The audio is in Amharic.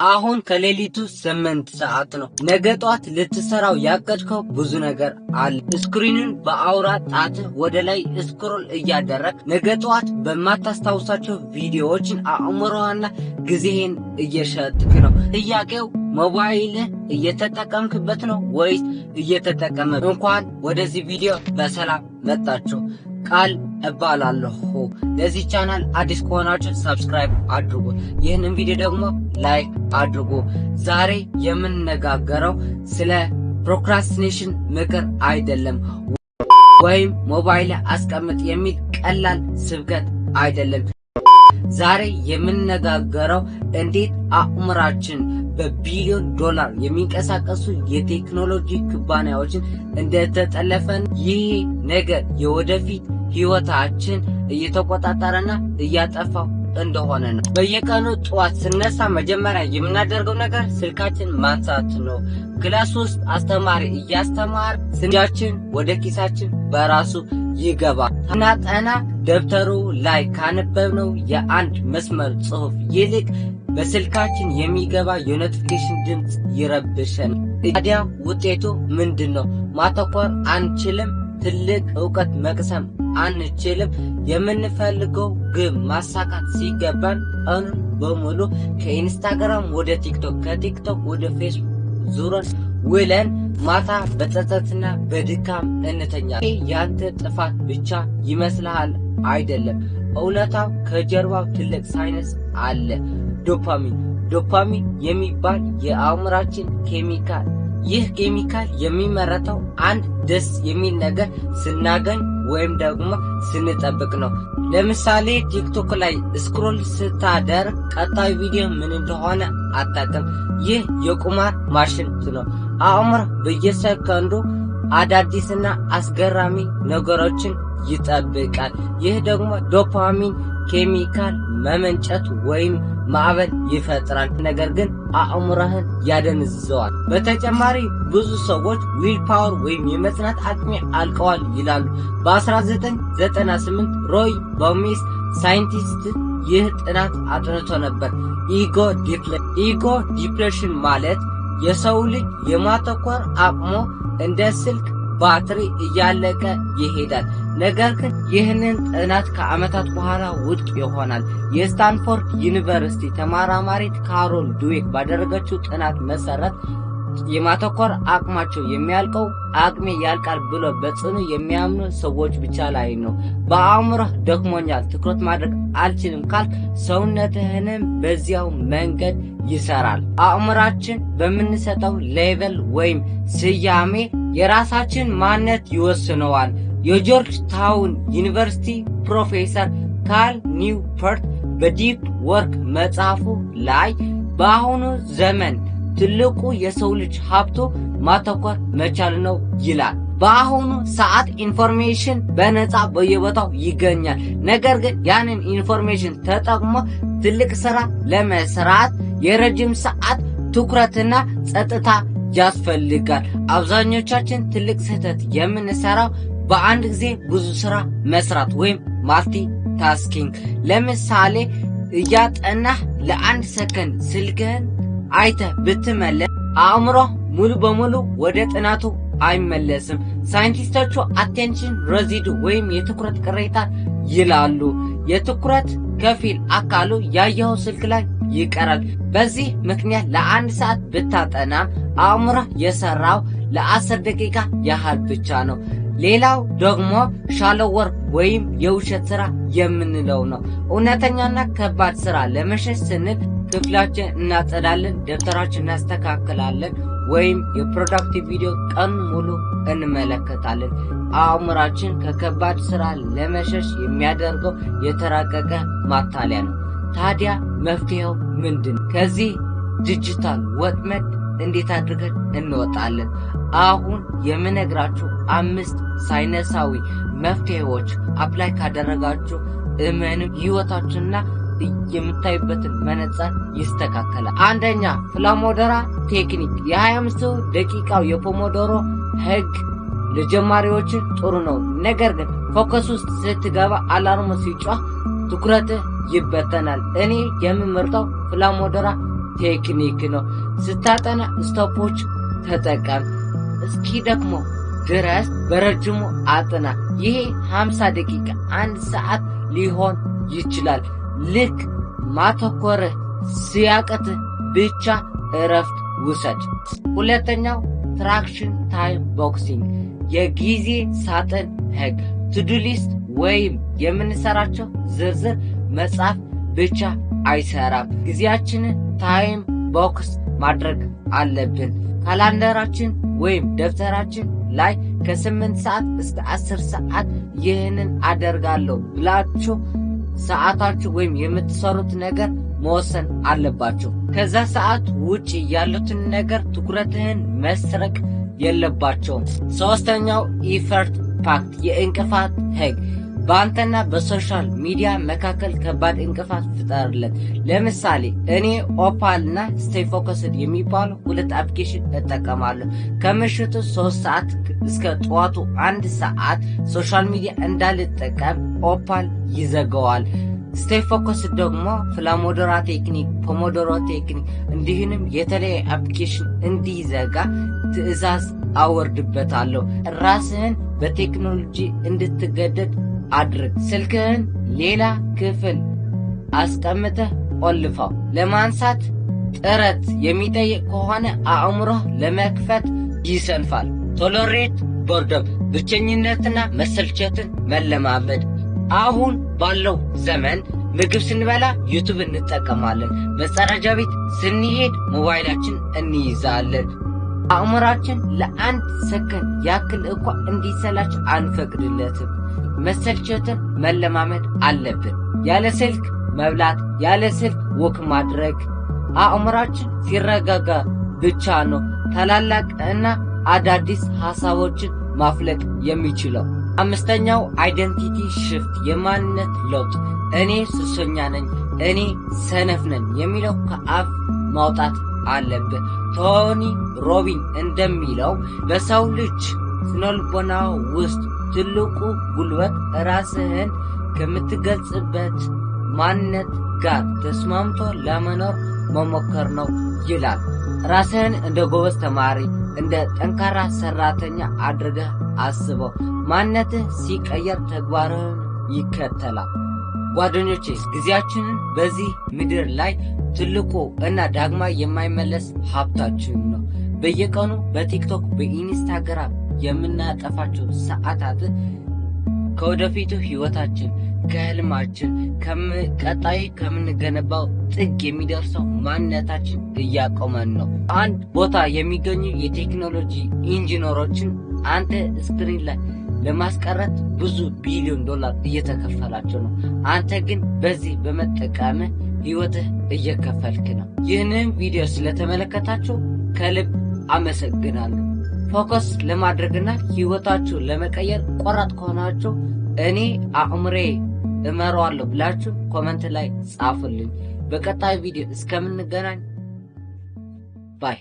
አሁን ከሌሊቱ 8 ሰዓት ነው። ነገ ጧት ልትሰራው ያቀድከው ብዙ ነገር አለ። ስክሪኑን በአውራ ጣትህ ወደ ላይ ስክሮል እያደረግ ነገ ጧት በማታስታውሳቸው ቪዲዮዎችን አእምሮህና ጊዜህን እየሸጥክ ነው። ጥያቄው ሞባይልህ እየተጠቀምክበት ነው ወይስ እየተጠቀመ? እንኳን ወደዚህ ቪዲዮ በሰላም መጣችሁ። ቃል እባላለሁ። ለዚህ ቻናል አዲስ ከሆናችሁ ሰብስክራይብ አድርጉ። ይህንን ቪዲዮ ደግሞ ላይክ አድርጉ። ዛሬ የምንነጋገረው ስለ ፕሮክራስቲኔሽን ምክር አይደለም፣ ወይም ሞባይል አስቀምጥ የሚል ቀላል ስብከት አይደለም። ዛሬ የምንነጋገረው እንዴት አእምሯችን በቢሊዮን ዶላር የሚንቀሳቀሱ የቴክኖሎጂ ኩባንያዎችን እንደተጠለፈን፣ ይህ ነገር የወደፊት ህይወታችን እየተቆጣጠረና እያጠፋው እንደሆነ ነው። በየቀኑ ጠዋት ስነሳ መጀመሪያ የምናደርገው ነገር ስልካችን ማንሳት ነው። ክላስ ውስጥ አስተማሪ እያስተማር ስልካችን ወደ ኪሳችን በራሱ ይገባል። ጠና ደብተሩ ላይ ካነበብነው የአንድ መስመር ጽሑፍ ይልቅ በስልካችን የሚገባ የኖቲፊኬሽን ድምፅ ይረብሸን። ታዲያ ውጤቱ ምንድን ነው? ማተኮር አንችልም። ትልቅ ዕውቀት መቅሰም አንችልም። የምንፈልገው ግብ ማሳካት ሲገባን ቀኑን በሙሉ ከኢንስታግራም ወደ ቲክቶክ፣ ከቲክቶክ ወደ ፌስቡክ ዙረን ውለን ማታ በጸጸትና በድካም እንተኛለን። ያንተ ጥፋት ብቻ ይመስልሃል? አይደለም። እውነታው ከጀርባው ትልቅ ሳይንስ አለ። ዶፓሚን የሚባል የአእምሯችን ኬሚካል። ይህ ኬሚካል የሚመረተው አንድ ደስ የሚል ነገር ስናገኝ ወይም ደግሞ ስንጠብቅ ነው። ለምሳሌ ቲክቶክ ላይ ስክሮል ስታደርግ ቀጣይ ቪዲዮ ምን እንደሆነ አታውቅም። ይህ የቁማር ማሽን ነው። አእምሮ በየሰከንዱ አዳዲስና አስገራሚ ነገሮችን ይጠብቃል። ይህ ደግሞ ዶፓሚን ኬሚካል መመንጨት ወይም ማዕበል ይፈጥራል። ነገር ግን አእምሮህን ያደንዝዘዋል። በተጨማሪ ብዙ ሰዎች ዊል ፓወር ወይም የመጽናት አቅሜ አልቀዋል ይላሉ። በ1998 ሮይ ቦሚስ ሳይንቲስት ይህ ጥናት አጥንቶ ነበር። ኢጎ ዲፕሌሽን ማለት የሰው ልጅ የማተኮር አቅሙ እንደ ስልክ ባትሪ እያለቀ ይሄዳል። ነገር ግን ይህንን ጥናት ከዓመታት በኋላ ውድቅ ይሆናል። የስታንፎርድ ዩኒቨርሲቲ ተመራማሪት ካሮል ድዌክ ባደረገችው ጥናት መሰረት የማተኮር አቅማቸው የሚያልቀው አቅሜ ያልቃል ብሎ በጽኑ የሚያምኑ ሰዎች ብቻ ላይ ነው። በአእምሮህ ደክሞኛል፣ ትኩረት ማድረግ አልችልም ካልክ ሰውነትህንም በዚያው መንገድ ይሰራል። አእምሯችን በምንሰጠው ሌቨል ወይም ስያሜ የራሳችን ማንነት ይወስነዋል። የጆርጅ ታውን ዩኒቨርሲቲ ፕሮፌሰር ካል ኒውፖርት በዲፕ ወርክ መጽሐፉ ላይ በአሁኑ ዘመን ትልቁ የሰው ልጅ ሀብቱ ማተኮር መቻል ነው ይላል። በአሁኑ ሰዓት ኢንፎርሜሽን በነፃ በየቦታው ይገኛል። ነገር ግን ያንን ኢንፎርሜሽን ተጠቅሞ ትልቅ ስራ ለመስራት የረጅም ሰዓት ትኩረትና ጸጥታ ያስፈልጋል። አብዛኞቻችን ትልቅ ስህተት የምንሰራው በአንድ ጊዜ ብዙ ስራ መስራት ወይም ማልቲ ታስኪንግ። ለምሳሌ እያጠናህ ለአንድ ሰከንድ ስልክህን አይተህ ብትመለስ አእምሮ ሙሉ በሙሉ ወደ ጥናቱ አይመለስም። ሳይንቲስቶቹ አቴንሽን ሬዚዱ ወይም የትኩረት ቅሬታ ይላሉ። የትኩረት ከፊል አካሉ ያየኸው ስልክ ላይ ይቀራል። በዚህ ምክንያት ለአንድ ሰዓት ብታጠናም አእምሮ የሰራው ለ10 ደቂቃ ያህል ብቻ ነው። ሌላው ደግሞ ሻሎ ወርክ ወይም የውሸት ስራ የምንለው ነው። እውነተኛና ከባድ ስራ ለመሸሽ ስንል ክፍላችን እናጸዳለን፣ ደብተራችን እናስተካክላለን፣ ወይም የፕሮዳክቲቭ ቪዲዮ ቀን ሙሉ እንመለከታለን። አእምሯችን ከከባድ ስራ ለመሸሽ የሚያደርገው የተራቀቀ ማታለያ ነው። ታዲያ መፍትሄው ምንድን? ከዚህ ዲጂታል ወጥመድ እንዴት አድርገን እንወጣለን? አሁን የምነግራችሁ 5 ሳይንሳዊ መፍትሄዎች አፕላይ ካደረጋችሁ እመንም ህይወታችንና የምታዩበትን መነጽር ይስተካከላል። አንደኛ፣ ፖሞዶሮ ቴክኒክ። የ25 ደቂቃው የፖሞዶሮ ህግ ለጀማሪዎች ጥሩ ነው። ነገር ግን ፎከስ ውስጥ ስትገባ አላርሙ ሲጮህ ትኩረትህ ይበተናል። እኔ የምመርጠው ፖሞዶሮ ቴክኒክ ነው። ስታጠና ስቶፖች ተጠቀም። እስኪ ደግሞ ድረስ በረጅሙ አጥና። ይሄ 50 ደቂቃ 1 ሰዓት ሊሆን ይችላል። ልክ ማተኮርህ ሲያቅትህ ብቻ እረፍት ውሰድ። ሁለተኛው ትራክሽን ታይም ቦክሲንግ የጊዜ ሳጥን ህግ። ቱዱ ሊስት ወይም የምንሰራቸው ዝርዝር መጻፍ ብቻ አይሰራም። ጊዜያችንን ታይም ቦክስ ማድረግ አለብን። ካላንደራችን ወይም ደብተራችን ላይ ከ8 ሰዓት እስከ 10 ሰዓት ይህንን አደርጋለሁ ብላችሁ ሰዓታችሁ ወይም የምትሰሩት ነገር መወሰን አለባችሁ። ከዛ ሰዓት ውጪ ያሉትን ነገር ትኩረትህን መስረቅ የለባቸውም። ሶስተኛው ኢፈርት ፓክት የእንቅፋት ህግ። በአንተና በሶሻል ሚዲያ መካከል ከባድ እንቅፋት ፍጠርለት። ለምሳሌ እኔ ኦፓል እና ስቴይ ፎከስድ የሚባሉ 2 አፕሊኬሽን እጠቀማለሁ። ከምሽቱ 3 ሰዓት እስከ ጠዋቱ 1 ሰዓት ሶሻል ሚዲያ እንዳልጠቀም ኦፓል ይዘጋዋል። ስቴይ ፎከስድ ደግሞ ፍላሞዶራ ቴክኒክ፣ ፖሞዶሮ ቴክኒክ እንዲሁም የተለያዩ አፕሊኬሽን እንዲዘጋ ትዕዛዝ አወርድበታለሁ። ራስህን በቴክኖሎጂ እንድትገደድ አድርግ። ስልክህን ሌላ ክፍል አስቀምጠህ ቆልፈው። ለማንሳት ጥረት የሚጠይቅ ከሆነ አእምሮህ ለመክፈት ይሰንፋል። ቶሎሬት ቦርደም ብቸኝነትና መሰልቸትን መለማመድ። አሁን ባለው ዘመን ምግብ ስንበላ ዩቱብ እንጠቀማለን። መጸዳጃ ቤት ስንሄድ ሞባይላችን እንይዛለን። አእምሯችን ለአንድ ሰከንድ ያክል እንኳ እንዲሰላች አንፈቅድለትም። መሰልቸትን መለማመድ አለብን። ያለ ስልክ መብላት፣ ያለ ስልክ ወክ ማድረግ። አእምሯችን ሲረጋጋ ብቻ ነው ታላላቅ እና አዳዲስ ሐሳቦችን ማፍለቅ የሚችለው። አምስተኛው አይደንቲቲ ሽፍት የማንነት ለውጥ። እኔ ሱሰኛ ነኝ፣ እኔ ሰነፍ ነኝ የሚለው ከአፍ ማውጣት አለብን። ቶኒ ሮቢን እንደሚለው በሰው ልጅ ስነልቦና ውስጥ ትልቁ ጉልበት ራስህን ከምትገልጽበት ማንነት ጋር ተስማምቶ ለመኖር መሞከር ነው ይላል። ራስህን እንደ ጎበዝ ተማሪ፣ እንደ ጠንካራ ሰራተኛ አድርገህ አስበው። ማንነትህ ሲቀየር ተግባርህን ይከተላል። ጓደኞቼ ጊዜያችንን በዚህ ምድር ላይ ትልቁ እና ዳግማ የማይመለስ ሀብታችን ነው። በየቀኑ በቲክቶክ በኢንስታግራም የምናጠፋቸው ሰዓታት ከወደፊቱ ህይወታችን ከህልማችን ቀጣይ ከምንገነባው ጥግ የሚደርሰው ማንነታችን እያቆመን ነው። አንድ ቦታ የሚገኙ የቴክኖሎጂ ኢንጂነሮችን አንተ ስክሪን ላይ ለማስቀረት ብዙ ቢሊዮን ዶላር እየተከፈላቸው ነው። አንተ ግን በዚህ በመጠቀም ህይወትህ እየከፈልክ ነው። ይህንን ቪዲዮ ስለተመለከታችሁ ከልብ አመሰግናለሁ። ፎከስ ለማድረግና ህይወታችሁ ለመቀየር ቆራጥ ከሆናችሁ እኔ አእምሬ እመራዋለሁ ብላችሁ ኮመንት ላይ ጻፉልኝ። በቀጣይ ቪዲዮ እስከምንገናኝ ባይ